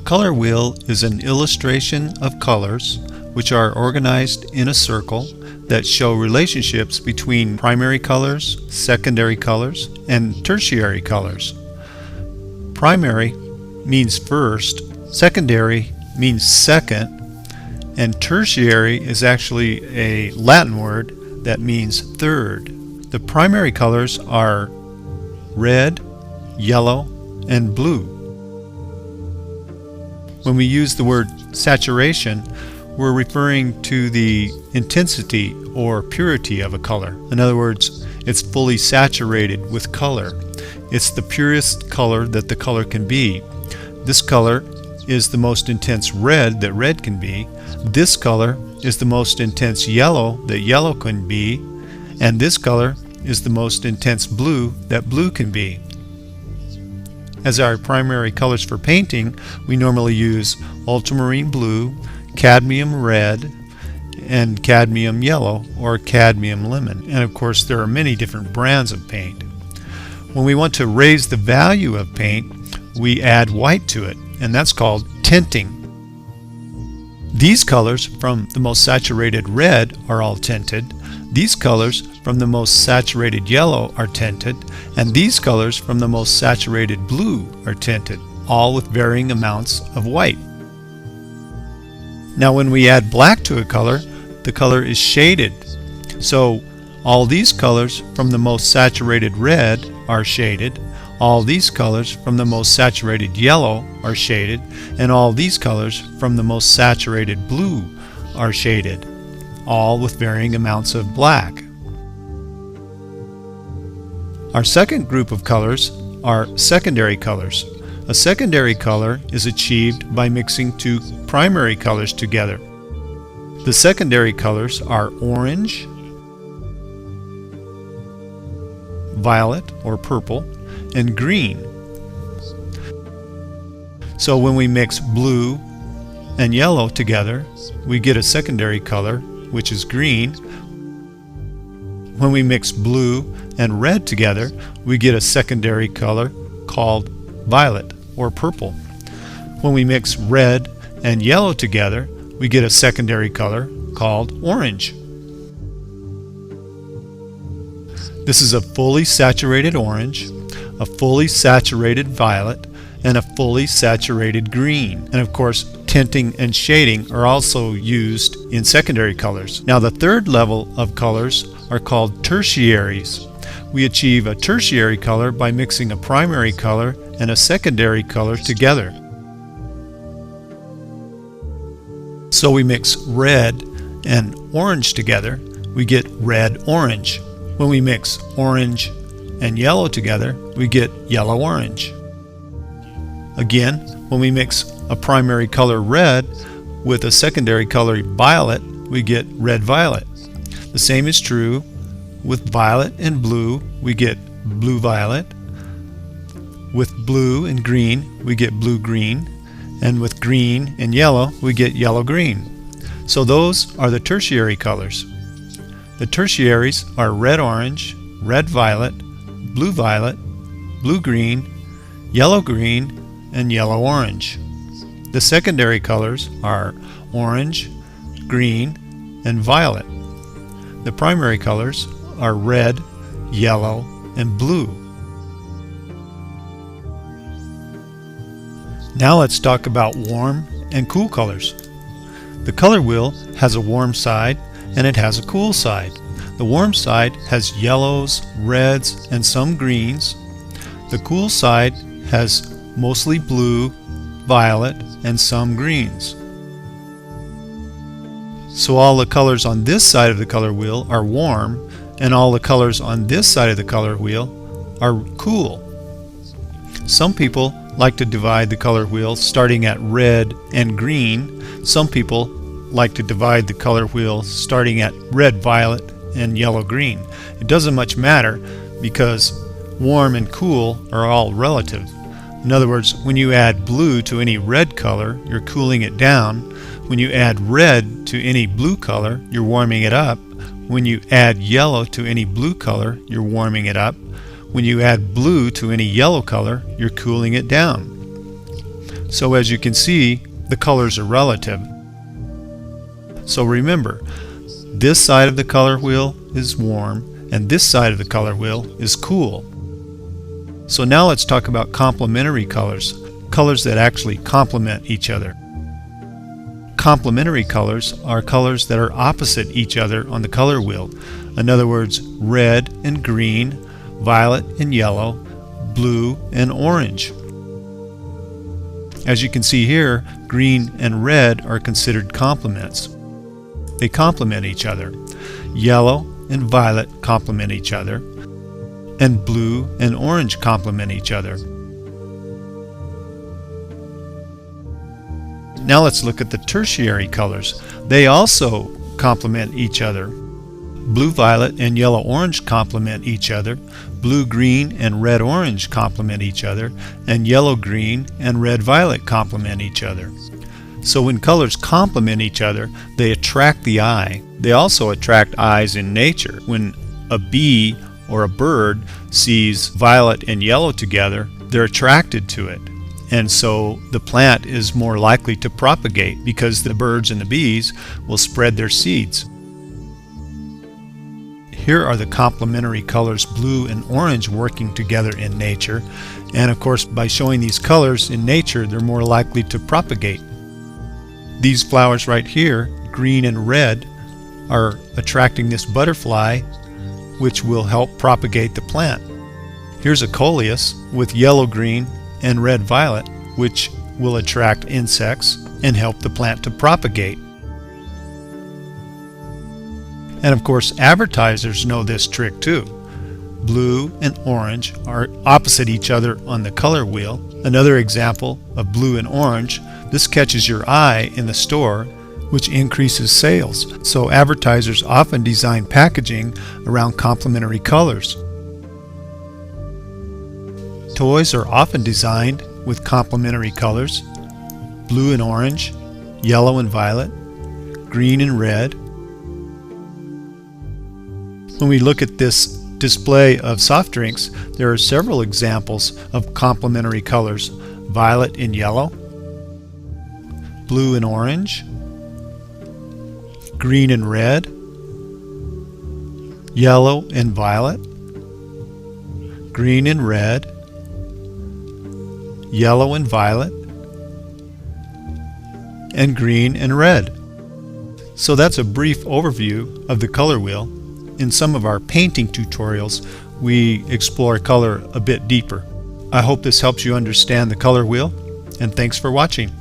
color wheel is an illustration of colors which are organized in a circle that show relationships between primary colors, secondary colors, and tertiary colors. Primary means first, secondary means second, and tertiary is actually a Latin word that means third. The primary colors are red, yellow, and blue. When we use the word saturation, we're referring to the intensity or purity of a color. In other words, it's fully saturated with color. It's the purest color that the color can be. This color is the most intense red that red can be. This color is the most intense yellow that yellow can be. And this color is the most intense blue that blue can be. As our primary colors for painting, we normally use ultramarine blue, cadmium red, and cadmium yellow or cadmium lemon. And of course there are many different brands of paint. When we want to raise the value of paint, we add white to it, and that's called tinting. These colors from the most saturated red are all tinted. These colors from the most saturated yellow are tinted, and these colors from the most saturated blue are tinted, all with varying amounts of white. Now when we add black to a color, the color is shaded. So all these colors from the most saturated red are shaded, all these colors from the most saturated yellow are shaded, and all these colors from the most saturated blue are shaded, all with varying amounts of black. Our second group of colors are secondary colors. A secondary color is achieved by mixing two primary colors together. The secondary colors are orange, violet or purple, and green. So when we mix blue and yellow together, we get a secondary color, which is green. When we mix blue and red together, we get a secondary color called violet or purple. When we mix red and yellow together, we get a secondary color called orange. This is a fully saturated orange, a fully saturated violet, and a fully saturated green. And of course, tinting and shading are also used in secondary colors. Now the third level of colors are called tertiaries. We achieve a tertiary color by mixing a primary color and a secondary color together. So we mix red and orange together, we get red-orange. When we mix orange and yellow together, we get yellow-orange. Again, when we mix a primary color red with a secondary color violet, we get red-violet. The same is true with violet and blue, we get blue-violet. With blue and green, we get blue-green. And with green and yellow, we get yellow-green. So those are the tertiary colors. The tertiaries are red-orange, red-violet, blue-violet, blue-green, yellow-green, and yellow-orange. The secondary colors are orange, green, and violet. The primary colors are red, yellow, and blue. Now let's talk about warm and cool colors. The color wheel has a warm side and it has a cool side. The warm side has yellows, reds, and some greens. The cool side has mostly blue, violet, and some greens. So all the colors on this side of the color wheel are warm, and all the colors on this side of the color wheel are cool. Some people like to divide the color wheel starting at red and green. Some people like to divide the color wheel starting at red-violet and yellow-green. It doesn't much matter because warm and cool are all relative. In other words, when you add blue to any red color, you're cooling it down. When you add red to any blue color, you're warming it up. When you add yellow to any blue color, you're warming it up. When you add blue to any yellow color, you're cooling it down. So as you can see, the colors are relative. So remember, this side of the color wheel is warm and this side of the color wheel is cool. So now let's talk about complementary colors, colors that actually complement each other. Complementary colors are colors that are opposite each other on the color wheel. In other words, red and green, violet and yellow, blue and orange. As you can see here, green and red are considered complements. They complement each other. Yellow and violet complement each other, and blue and orange complement each other. Now let's look at the tertiary colors. They also complement each other. Blue-violet and yellow-orange complement each other. Blue-green and red-orange complement each other. And yellow-green and red-violet complement each other. So when colors complement each other, they attract the eye. They also attract eyes in nature. When a bee or a bird sees violet and yellow together, they're attracted to it. And so the plant is more likely to propagate because the birds and the bees will spread their seeds. Here are the complementary colors blue and orange working together in nature. And of course, by showing these colors in nature, they're more likely to propagate. These flowers right here, green and red, are attracting this butterfly, which will help propagate the plant. Here's a coleus with yellow-green and red-violet, which will attract insects and help the plant to propagate. And of course, advertisers know this trick too. Blue and orange are opposite each other on the color wheel. Another example of blue and orange, this catches your eye in the store, which increases sales. So advertisers often design packaging around complementary colors. Toys are often designed with complementary colors: blue and orange, yellow and violet, green and red. When we look at this display of soft drinks, there are several examples of complementary colors: violet and yellow, blue and orange, green and red, yellow and violet, green and red, yellow and violet, and green and red. So that's a brief overview of the color wheel. In some of our painting tutorials, we explore color a bit deeper. I hope this helps you understand the color wheel, and thanks for watching.